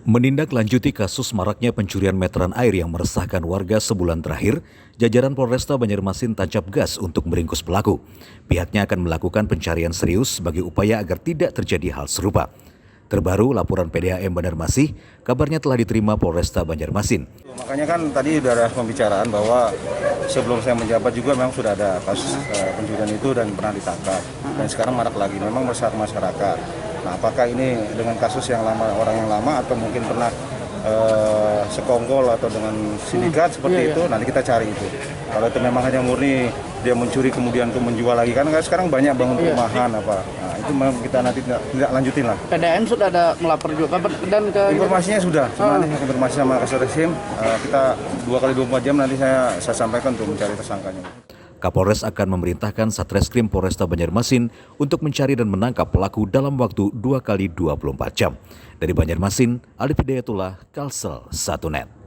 Menindaklanjuti kasus maraknya pencurian meteran air yang meresahkan warga sebulan terakhir, jajaran Polresta Banjarmasin tancap gas untuk meringkus pelaku. Pihaknya akan melakukan pencarian serius sebagai upaya agar tidak terjadi hal serupa. Terbaru laporan PDAM Banjarmasin, kabarnya telah diterima Polresta Banjarmasin. Makanya kan tadi sudah ada pembicaraan bahwa sebelum saya menjabat juga memang sudah ada kasus pencurian itu dan pernah ditangkap. Dan sekarang marak lagi, memang meresahkan masyarakat. Nah, apakah ini dengan kasus yang lama, orang yang lama, atau mungkin pernah sekongkol atau dengan sindikat seperti itu, nanti kita cari itu. Kalau itu memang hanya murni dia mencuri kemudian untuk menjual lagi, kan sekarang banyak bangun perumahan apa. Nah, itu memang kita nanti tidak lanjutin lah. PDAM sudah ada melapor juga dan ke informasinya sudah, nanti informasi sama Kasatresim, kita 2 kali 24 jam nanti saya sampaikan untuk mencari tersangkanya. Kapolres akan memerintahkan Satreskrim Polresta Banjarmasin untuk mencari dan menangkap pelaku dalam waktu 2 kali 24 jam. Dari Banjarmasin, Alif Hidayatullah, Kalsel 1net.